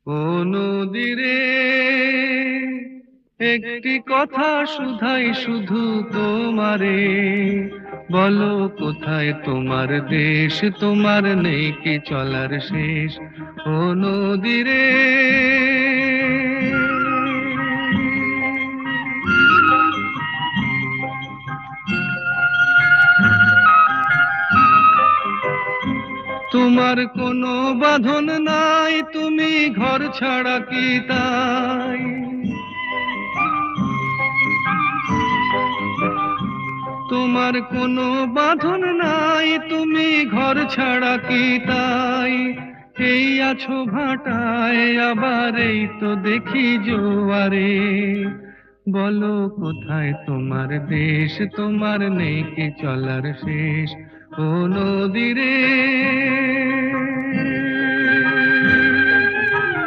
ও নদীরে একটি কথা শুধাই শুধু তোমারে, বলো কোথায় তোমার দেশ, তোমার নেই কি চলার শেষ। ও নদীরে তোমার কোনো বাঁধন নাই, তুমি ঘর ছাড়া কি তাই। তোমার কোনো বাঁধন নাই, তুমি ঘর ছাড়া কি তাই। এই আছো ভাটায়, আবার এই তো দেখি জোয়ারে, বলো কোথায় তোমার দেশ, তোমার নেই কি চলার শেষ। ও নদীরে